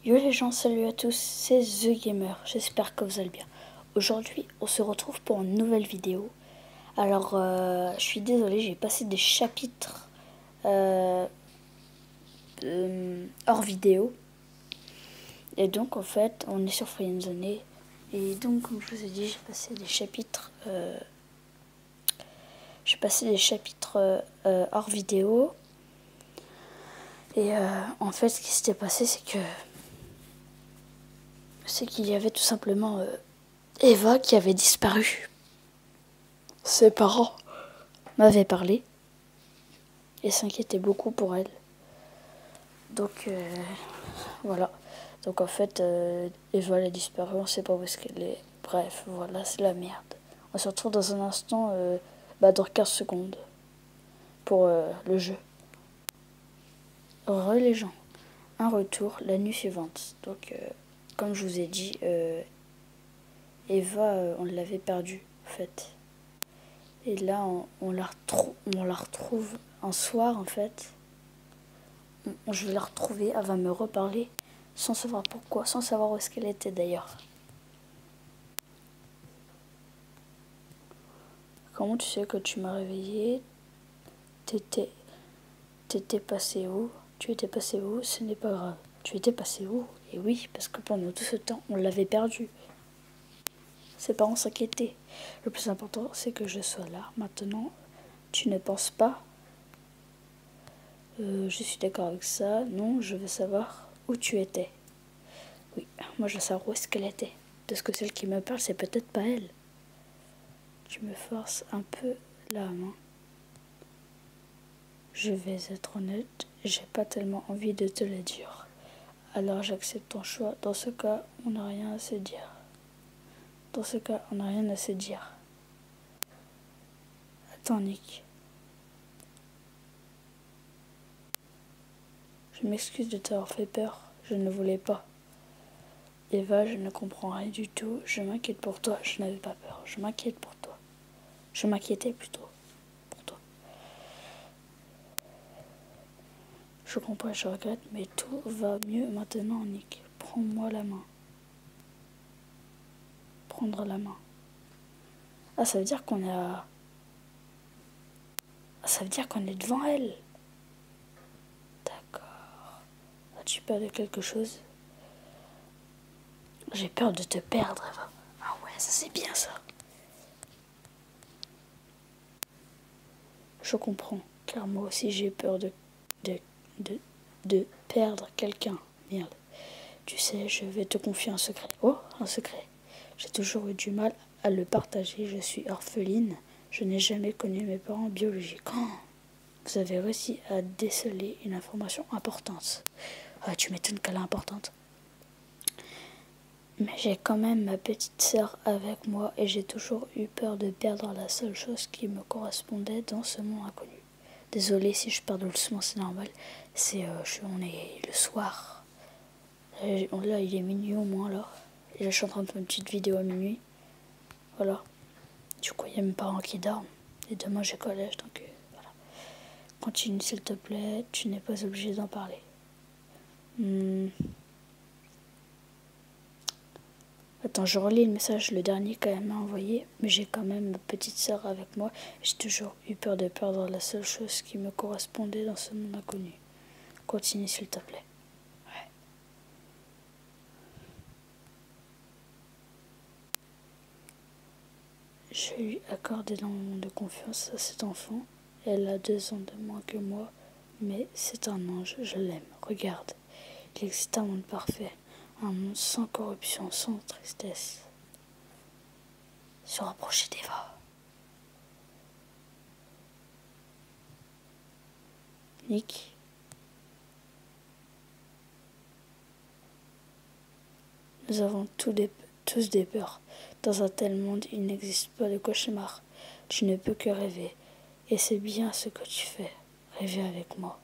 Yo les gens, salut à tous, c'est The Gamer, j'espère que vous allez bien. Aujourd'hui, on se retrouve pour une nouvelle vidéo. Alors, je suis désolée, j'ai passé des chapitres hors vidéo. Et donc, en fait, on est sur Friendzone. Et donc, comme je vous ai dit, j'ai passé des chapitres hors vidéo. Et en fait, ce qui s'était passé, c'est qu'il y avait tout simplement Eva qui avait disparu. Ses parents m'avaient parlé et s'inquiétaient beaucoup pour elle. Donc voilà. Donc en fait, Eva elle a disparu, on ne sait pas où est-ce qu'elle est. Bref, voilà, c'est la merde. On se retrouve dans un instant, dans 15 secondes, pour le jeu. Les gens, un retour la nuit suivante. Donc comme je vous ai dit, Eva, on l'avait perdue en fait. Et là, on la retrouve un soir, en fait. Je vais la retrouver, elle va me reparler, sans savoir pourquoi, sans savoir où est-ce qu'elle était d'ailleurs. Comment tu sais que tu m'as réveillée? T'étais passé où? Tu étais passé où? Ce n'est pas grave. Tu étais passé où? Et oui, parce que pendant tout ce temps, on l'avait perdu. Ses parents s'inquiétaient. Le plus important, c'est que je sois là. Maintenant, tu ne penses pas? Je suis d'accord avec ça. Non, je veux savoir où tu étais. Oui, moi je veux savoir où est-ce qu'elle était. Parce que celle qui me parle, c'est peut-être pas elle. Tu me forces un peu la main. Je vais être honnête, j'ai pas tellement envie de te le dire. Alors j'accepte ton choix. Dans ce cas, on n'a rien à se dire. Attends, Nick. Je m'excuse de t'avoir fait peur. Je ne voulais pas. Eva, je ne comprends rien du tout. Je m'inquiète pour toi. Je n'avais pas peur. Je m'inquiète pour toi. Je m'inquiétais plutôt pour toi. Je comprends et je regrette, mais tout va mieux maintenant, Nick. Prends-moi la main. Prendre la main. Ah, ça veut dire qu'on a... Ça veut dire qu'on est devant elle. D'accord. As-tu peur de quelque chose? J'ai peur de te perdre, Eva. Ah ouais, ça c'est bien ça. Je comprends, car moi aussi j'ai peur de perdre quelqu'un. Merde. Tu sais, je vais te confier un secret. Oh, un secret. J'ai toujours eu du mal à le partager. Je suis orpheline. Je n'ai jamais connu mes parents biologiques. Oh, vous avez réussi à déceler une information importante. Ah, tu m'étonnes qu'elle est importante. Mais j'ai quand même ma petite sœur avec moi et j'ai toujours eu peur de perdre la seule chose qui me correspondait dans ce monde inconnu. Désolée si je parle doucement, c'est normal. On est le soir. Là, il est minuit au moins là. Et là, je suis en train de faire une petite vidéo à minuit. Voilà. Du coup, il y a mes parents qui dorment. Et demain, j'ai collège, donc voilà. Continue s'il te plaît, tu n'es pas obligé d'en parler. Attends, je relis le message, le dernier qu'elle m'a envoyé, mais j'ai quand même ma petite sœur avec moi. J'ai toujours eu peur de perdre la seule chose qui me correspondait dans ce monde inconnu. Continue s'il te plaît. Ouais. Je lui accorde énormément de confiance à cet enfant. Elle a 2 ans de moins que moi, mais c'est un ange, je l'aime. Regarde, il existe un monde parfait, un monde sans corruption, sans tristesse. Se rapprocher d'Eva. Nick. Nous avons tous des peurs. Dans un tel monde, il n'existe pas de cauchemar. Tu ne peux que rêver. Et c'est bien ce que tu fais. Rêver avec moi.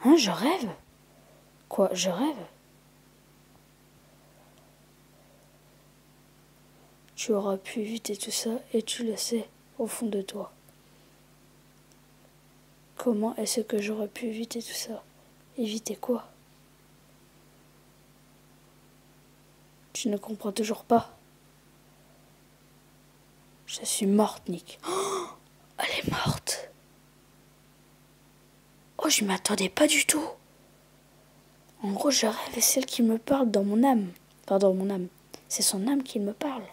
Hein, je rêve? Quoi, je rêve? Tu auras pu éviter tout ça et tu le sais, au fond de toi. Comment est-ce que j'aurais pu éviter tout ça? Éviter quoi? Tu ne comprends toujours pas? Je suis morte, Nick. Oh, elle est morte. Oh, je m'attendais pas du tout. En gros, je rêve et celle qui me parle dans mon âme. Enfin, dans mon âme. C'est son âme qui me parle.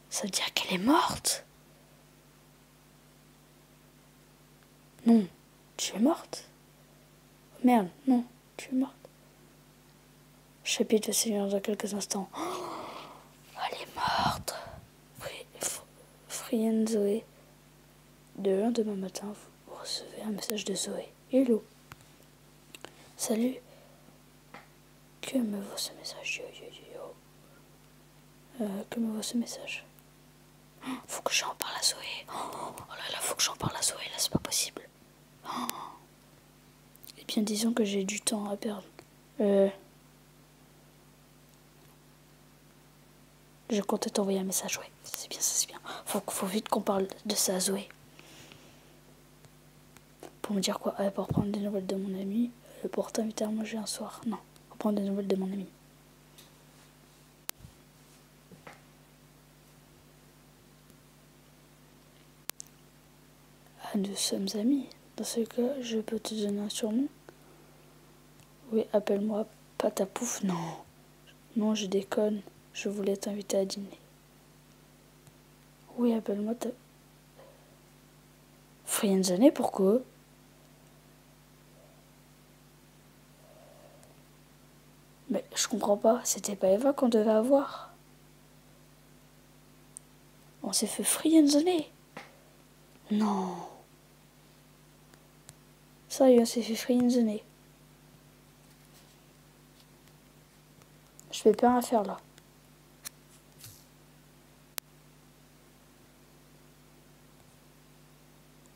Ça veut dire qu'elle est morte? Non, tu es morte? Merde, non, tu es morte. Chapitre de Seigneur dans quelques instants. Oh, elle est morte. Friend Zoé. Le lendemain matin, vous recevez un message de Zoé. Hello. Salut. Que me vaut ce message? Que me vaut ce message? Faut que j'en parle à Zoé. Oh là là, faut que j'en parle à Zoé, là, c'est pas possible. Oh. Eh bien, disons que j'ai du temps à perdre. Je comptais t'envoyer un message, ouais. C'est bien, ça, c'est bien. Faut vite qu'on parle de ça à Zoé. Pour me dire quoi? Pour prendre des nouvelles de mon ami. Pour t'inviter à manger un soir. Non, pour prendre des nouvelles de mon ami. Ah, nous sommes amis. Dans ce cas, je peux te donner un surnom? Oui, appelle-moi Patapouf. Non. Non, je déconne. Je voulais t'inviter à dîner. Oui, appelle-moi Friendzone, pourquoi? Mais je comprends pas. C'était pas Eva qu'on devait avoir. On s'est fait friendzoner. Non. Ça y est, on s'est fait friendzoner. Je vais plus rien faire là.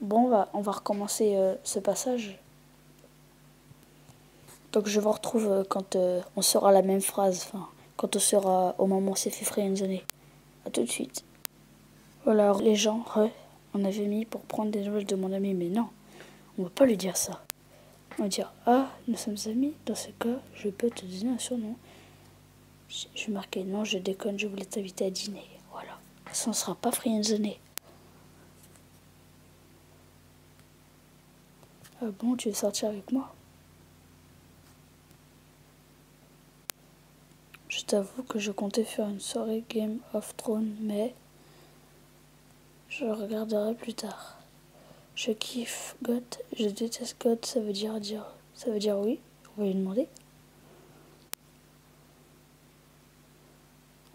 Bon, on va recommencer ce passage. Donc je vous retrouve quand on sera la même phrase. Enfin, quand on sera au moment où on s'est fait friendzoner. A tout de suite. Voilà, alors, les gens, on avait mis pour prendre des nouvelles de mon ami, mais non. On va pas lui dire ça. On va dire, ah, nous sommes amis. Dans ce cas, je peux te donner un surnom. Je vais marquer, non, je déconne, je voulais t'inviter à dîner. Voilà. Ça ne sera pas friendzoné. Ah bon, tu veux sortir avec moi? Je t'avoue que je comptais faire une soirée Game of Thrones, mais je regarderai plus tard. Je kiffe God, je déteste God, ça veut dire oui. On va lui demander.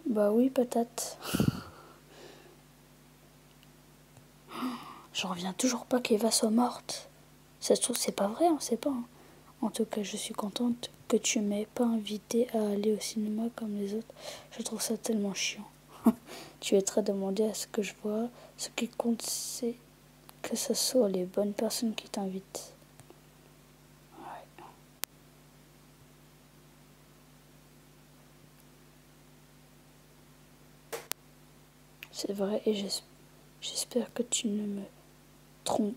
Bah oui, patate. J'en reviens toujours pas qu'Eva soit morte. Ça se trouve, c'est pas vrai, on sait pas. Hein. En tout cas, je suis contente que tu m'aies pas invité à aller au cinéma comme les autres. Je trouve ça tellement chiant. Tu es très demandé à ce que je vois. Ce qui compte, c'est que ce soit les bonnes personnes qui t'invitent. Ouais. C'est vrai et j'espère que tu ne me trompes.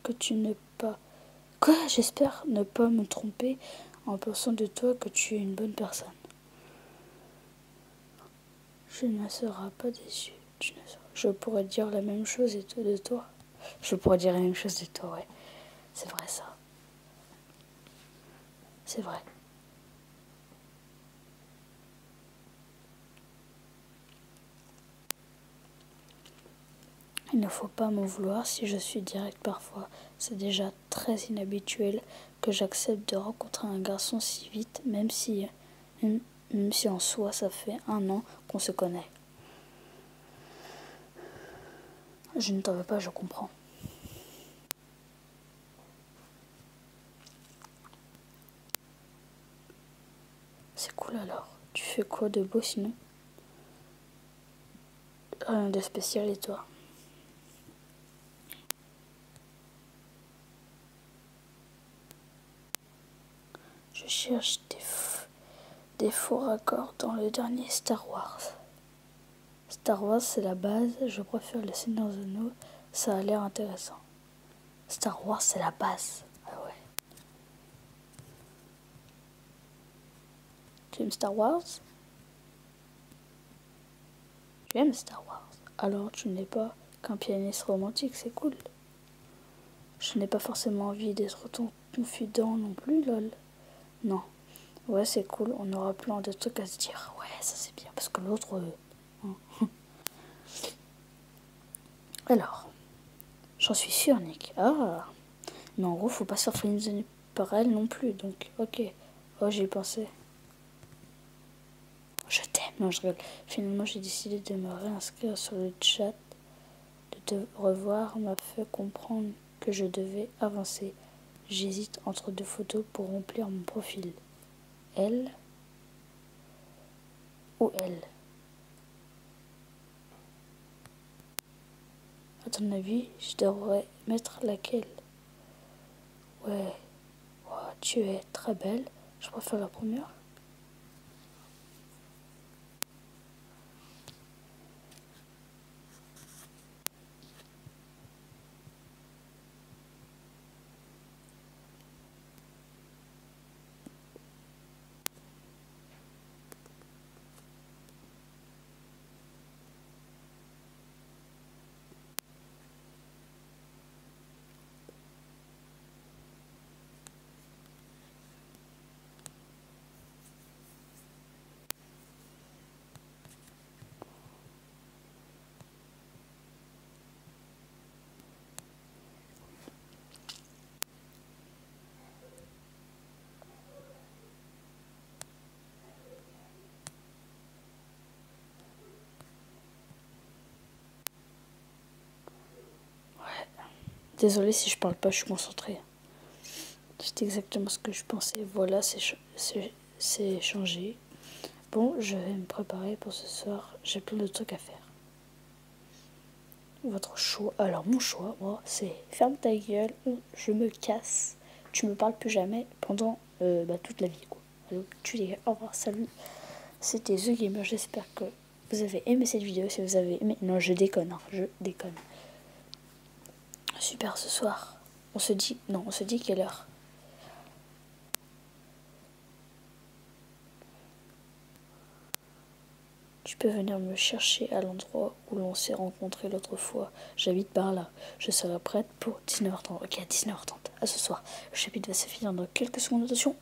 Que tu ne pas... Quoi? J'espère ne pas me tromper en pensant de toi que tu es une bonne personne. Je ne serai pas déçu. Je pourrais dire la même chose de toi. Je pourrais dire la même chose de toi, ouais. C'est vrai ça. C'est vrai. Il ne faut pas m'en vouloir si je suis directe parfois. C'est déjà très inhabituel que j'accepte de rencontrer un garçon si vite, même si en soi ça fait 1 an qu'on se connaît. Je ne t'en veux pas, je comprends. C'est cool alors. Tu fais quoi de beau sinon? Rien de spécial et toi? Je cherche des faux raccords dans le dernier Star Wars. Star Wars c'est la base, je préfère le Seigneur des Anneaux, ça a l'air intéressant. Star Wars, c'est la base. Ah ouais. Tu aimes Star Wars? Tu aimes Star Wars? Alors tu n'es pas qu'un pianiste romantique, c'est cool. Je n'ai pas forcément envie d'être ton confident non plus, lol. Non. Ouais, c'est cool, on aura plein de trucs à se dire. Ouais, ça c'est bien, parce que l'autre... hein. Alors, j'en suis sûre, Nick. Ah, mais en gros, faut pas se faire friendzone par elle non plus, donc ok. Oh, j'y ai pensé. Je t'aime. Non, je rigole. Finalement, j'ai décidé de me réinscrire sur le chat. De te revoir m'a fait comprendre que je devais avancer. J'hésite entre deux photos pour remplir mon profil. Elle ou elle? À ton avis, je devrais mettre laquelle? Ouais, oh, tu es très belle. Je préfère la première. Désolée si je parle pas, je suis concentrée. C'est exactement ce que je pensais. Voilà, c'est changé. Bon, je vais me préparer pour ce soir. J'ai plein de trucs à faire. Votre choix. Alors, mon choix, moi, c'est ferme ta gueule ou je me casse. Tu me parles plus jamais pendant toute la vie, quoi. Alors, tu les gars, au revoir, salut. C'était The Gamer. J'espère que vous avez aimé cette vidéo. Si vous avez aimé. Non, je déconne, hein, je déconne. Super, ce soir. On se dit. Non, on se dit quelle heure? Tu peux venir me chercher à l'endroit où l'on s'est rencontrés l'autre fois. J'habite par là. Je serai prête pour 19h30. Ok, à 19h30. À ce soir. Le chapitre va se finir dans quelques secondes. Attention.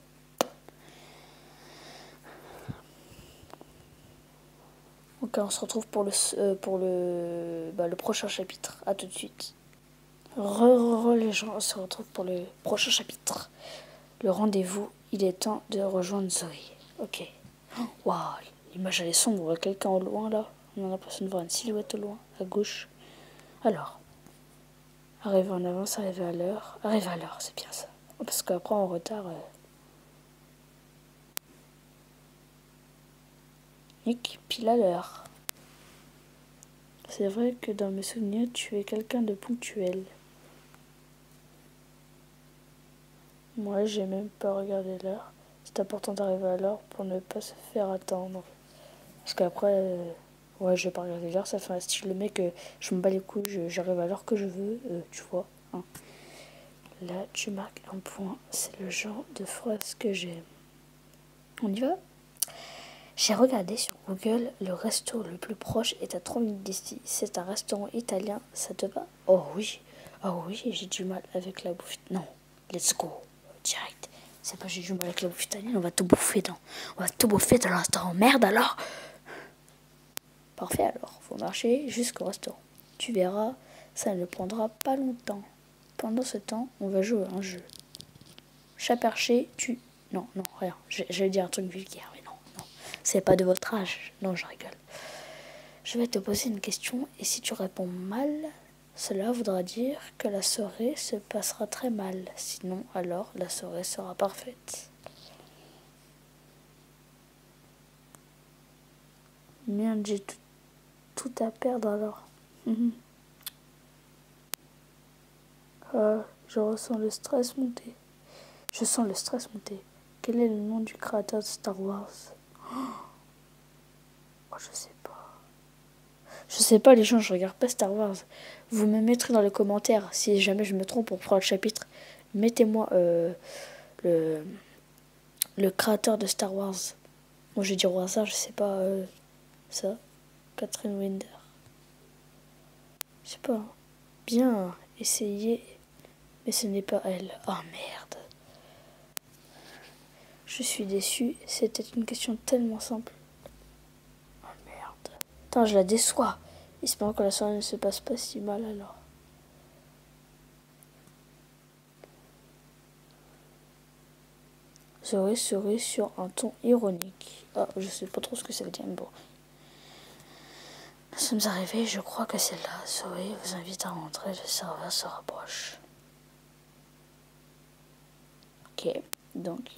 Ok, on se retrouve pour le prochain chapitre. À tout de suite. Les gens, on se retrouve pour le prochain chapitre. Le rendez-vous, il est temps de rejoindre Zoé. Ok. Waouh, l'image elle est sombre. On voit quelqu'un au loin là. On a l'impression de voir une silhouette au loin, à gauche. Alors, arriver en avance, arriver à l'heure. Arriver à l'heure, c'est bien ça. Parce qu'après en retard... Nick, pile à l'heure. C'est vrai que dans mes souvenirs, tu es quelqu'un de ponctuel. Moi, j'ai même pas regardé l'heure. C'est important d'arriver à l'heure pour ne pas se faire attendre. Parce qu'après, ouais, je vais pas regarder l'heure, ça fait un style le mec, je me bats les couilles, j'arrive à l'heure que je veux, tu vois. Hein. Là, tu marques un point, c'est le genre de phrase que j'aime. On y va? J'ai regardé sur Google, le resto le plus proche est à 3 minutes d'ici. C'est un restaurant italien, ça te va? Oh oui, j'ai du mal avec la bouffe. Non, let's go, direct. C'est pas j'ai du mal avec la bouffe italienne, on va tout bouffer dans le restaurant. Merde alors. Parfait alors, faut marcher jusqu'au restaurant. Tu verras, ça ne prendra pas longtemps. Pendant ce temps, on va jouer à un jeu. Chat perché, tu... Non, rien. J'allais dire un truc vulgaire, mais non. C'est pas de votre âge. Non, je rigole. Je vais te poser une question et si tu réponds mal, cela voudra dire que la soirée se passera très mal. Sinon, alors, la soirée sera parfaite. Merde, j'ai tout à perdre alors. Je ressens le stress monter. Je sens le stress monter. Quel est le nom du créateur de Star Wars? Oh, je sais pas. Je sais pas, les gens, je regarde pas Star Wars. Vous me mettrez dans les commentaires si jamais je me trompe pour prendre le chapitre. Mettez-moi le créateur de Star Wars. Moi, je vais dire au hasard, je sais pas ça. Catherine Winder. Je sais pas. Bien, essayez. Mais ce n'est pas elle. Oh merde. Je suis déçue. C'était une question tellement simple. Oh merde. Attends, je la déçois. Espérons que la soirée ne se passe pas si mal alors. Zoé serait sur un ton ironique. Ah, je sais pas trop ce que ça veut dire, mais bon. Nous sommes arrivés, je crois que c'est là. Zoé vous invite à rentrer, le serveur se rapproche. Ok, donc,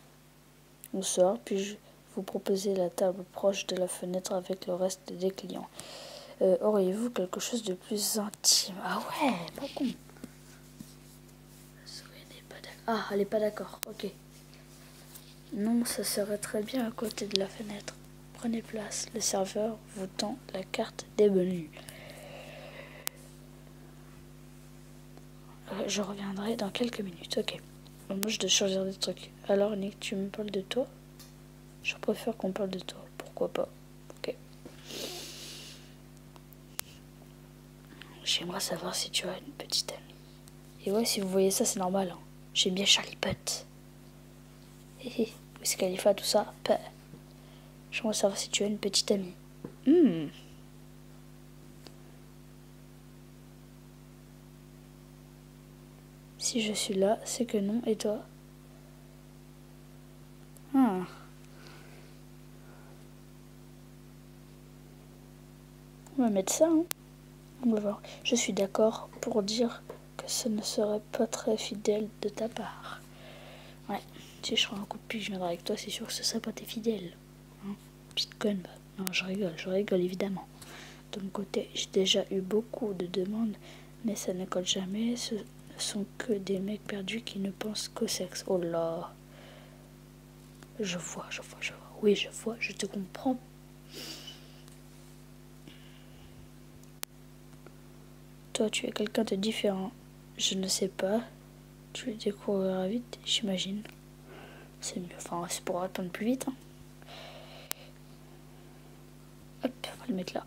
on sort, puis je vous proposer la table proche de la fenêtre avec le reste des clients. Auriez-vous quelque chose de plus intime? Ah ouais, pas con. Zoé n'est pas d'accord. Ah, elle est pas d'accord, ok. Non, ça serait très bien à côté de la fenêtre. Prenez place, le serveur vous tend la carte des menus. Je reviendrai dans quelques minutes, ok. Moi, je dois choisir des trucs. Alors, Nick, tu me parles de toi? Je préfère qu'on parle de toi. Pourquoi pas? Ok. J'aimerais savoir si tu as une petite amie. Et ouais, si vous voyez ça, c'est normal. Hein. J'aime bien Charlie Puth. Hé, Wiz Khalifa, tout ça. J'aimerais savoir si tu as une petite amie. Si je suis là, c'est que non. Et toi? On va mettre ça, hein. On va voir. Je suis d'accord pour dire que ce ne serait pas très fidèle de ta part. Ouais, si je ferai un coup de pied, je viendrai avec toi, c'est sûr que ce serait pas tes fidèles. Hein, petite conne, bah. Non, je rigole évidemment. De mon côté, j'ai déjà eu beaucoup de demandes, mais ça ne colle jamais. Ce ne sont que des mecs perdus qui ne pensent qu'au sexe. Oh là. Je vois. Oui, je vois, je te comprends. Toi, tu es quelqu'un de différent. Je ne sais pas. Tu le découvriras vite, j'imagine. C'est mieux. Enfin, c'est pour attendre plus vite. Hein. Hop, on va le mettre là.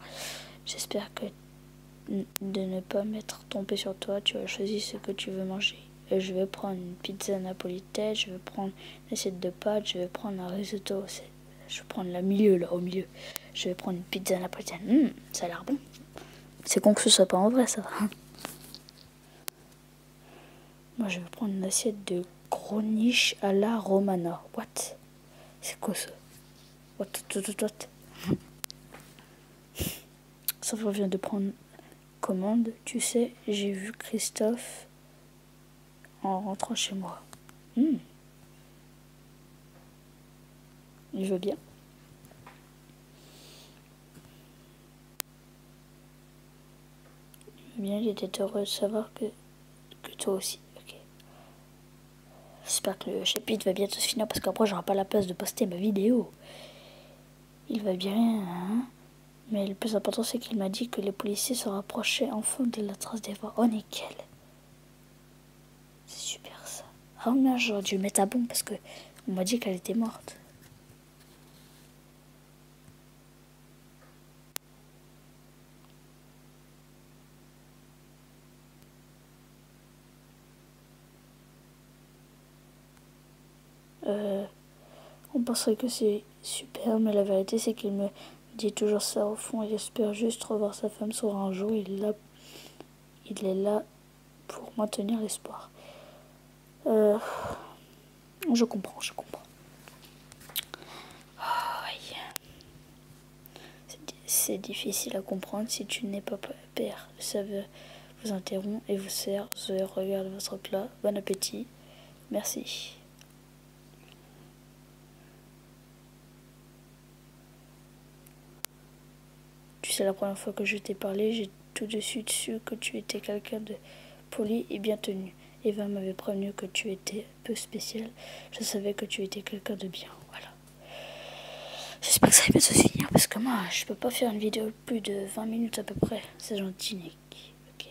J'espère que de ne pas m'être trompé sur toi, tu as choisi ce que tu veux manger. Et je vais prendre une pizza napolitaine, je vais prendre une assiette de pâtes, je vais prendre un risotto. Je vais prendre le milieu, là, au milieu. Je vais prendre une pizza napolitaine. Ça a l'air bon. C'est con que ce soit pas en vrai, ça. Moi, je vais prendre une assiette de gros niche à la romana. What? C'est quoi ça? What? Ça vient de prendre commande. Tu sais, j'ai vu Christophe en rentrant chez moi. Il veut bien. Il était heureux de savoir que toi aussi. Ok. J'espère que le chapitre va bientôt se finir parce qu'après j'aurai pas la place de poster ma vidéo. Il va bien, hein? Mais le plus important c'est qu'il m'a dit que les policiers se rapprochaient enfin de la trace d'Eva. Oh nickel. C'est super ça. Ah non, j'aurais dû le mettre à bon parce que on m'a dit qu'elle était morte. On penserait que c'est super, mais la vérité c'est qu'il me dit toujours ça au fond. Il espère juste revoir sa femme sur un jour. Il est là pour maintenir l'espoir. Je comprends. Oh, c'est difficile à comprendre si tu n'es pas père. Le serveur vous interrompt et vous sert. Zoé regarde votre plat. Bon appétit. Merci. Tu sais, la première fois que je t'ai parlé, j'ai tout de suite su que tu étais quelqu'un de poli et bien tenu. Eva m'avait prévenu que tu étais peu spécial. Je savais que tu étais quelqu'un de bien. Voilà. J'espère que ça va se finir parce que moi, je peux pas faire une vidéo de plus de 20 minutes à peu près. C'est gentil, Nick. Ok.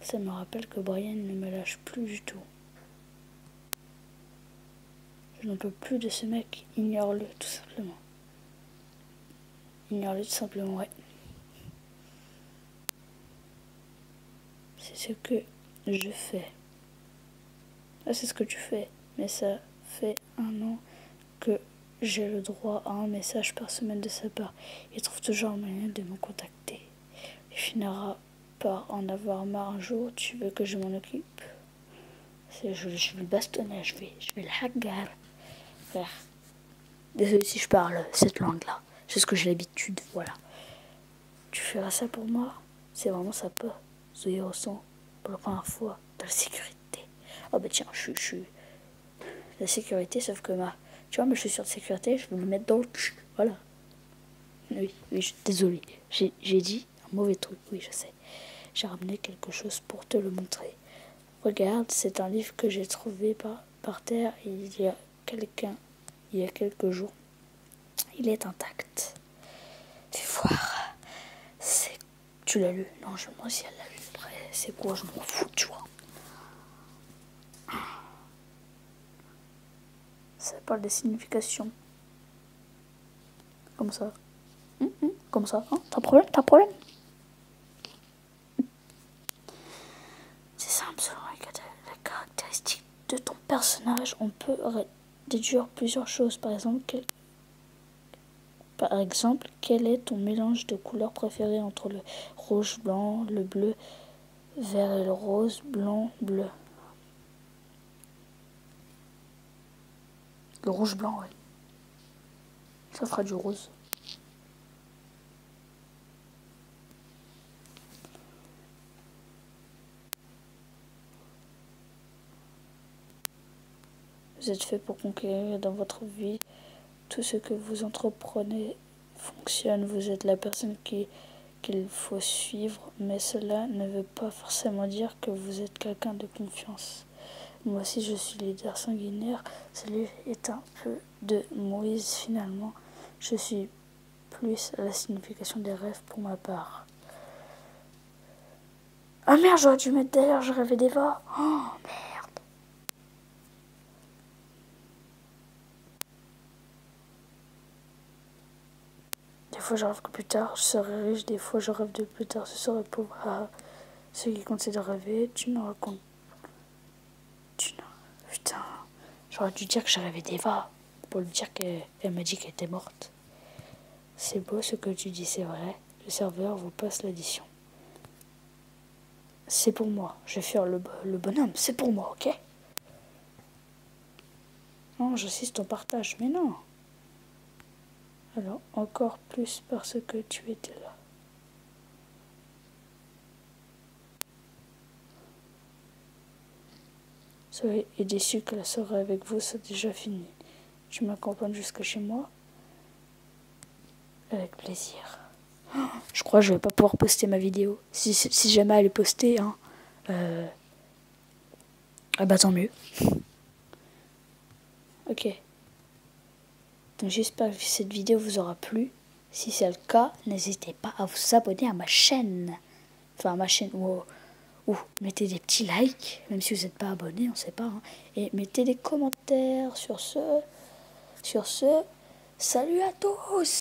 Ça me rappelle que Brian ne me lâche plus du tout. Je n'en peux plus de ce mec. Ignore-le, tout simplement. Ignore-le, tout simplement, ouais. C'est ce que je fais. Ah, c'est ce que tu fais. Mais ça fait 1 an que j'ai le droit à un message par semaine de sa part. Il trouve toujours un moyen de me contacter. Il finira par en avoir marre un jour. Tu veux que je m'en occupe? Je vais le bastonner, je vais le hagar. Frère. Désolé si je parle cette langue-là. C'est ce que j'ai l'habitude, voilà. Tu feras ça pour moi? C'est vraiment sympa. Zoé ressent pour la première fois de la sécurité. Oh bah tiens, je suis la sécurité, sauf que tu vois, mes chaussures de sécurité, je vais me mettre dans le cul. Voilà. Oui, désolé. J'ai dit un mauvais truc, oui, je sais. J'ai ramené quelque chose pour te le montrer. Regarde, c'est un livre que j'ai trouvé par terre il y a quelques jours. Il est intact. Fais voir. Tu l'as lu? Non, je me demande si elle l'a lu. Après, c'est quoi? Je m'en fous, tu vois. Ça parle des significations. Comme ça. Comme ça. Hein? T'as un problème? C'est simple, selon les caractéristiques de ton personnage, on peut déduire plusieurs choses. Par exemple, quel est ton mélange de couleurs préféré entre le rouge, blanc, le bleu, vert et le rose, blanc, bleu? Le rouge, blanc, oui. Ça fera du rose. Vous êtes fait pour conquérir dans votre vie. Tout ce que vous entreprenez fonctionne. Vous êtes la personne qu'il faut suivre, mais cela ne veut pas forcément dire que vous êtes quelqu'un de confiance. Moi aussi, je suis leader sanguinaire. Ce livre est un peu de Moïse, finalement. Je suis plus à la signification des rêves pour ma part. Ah merde, j'aurais dû mettre d'ailleurs, je rêvais d'Eva. Oh merde. Des fois, je rêve que plus tard, je serai riche. Des fois, je rêve de plus tard, ce serai pauvre. Ah, ce qui compte, c'est de rêver. Tu ne racontes. Putain. J'aurais dû dire que je rêvais d'Eva. Pour lui dire qu'elle m'a dit qu'elle était morte. C'est beau ce que tu dis, c'est vrai. Le serveur vous passe l'addition. C'est pour moi. Je vais faire le bonhomme. C'est pour moi, ok? Non, j'assiste au partage, mais non. Alors, encore plus parce que tu étais là. Soyez déçu que la soirée avec vous soit déjà finie. Tu m'accompagnes jusque chez moi? Avec plaisir. Je crois que je vais pas pouvoir poster ma vidéo. Si jamais elle est postée, hein. Ah bah tant mieux. Ok. Donc j'espère que cette vidéo vous aura plu. Si c'est le cas, n'hésitez pas à vous abonner à ma chaîne. Enfin à ma chaîne ou mettez des petits likes, même si vous n'êtes pas abonné, on sait pas. Hein. Et mettez des commentaires sur ce. Salut à tous!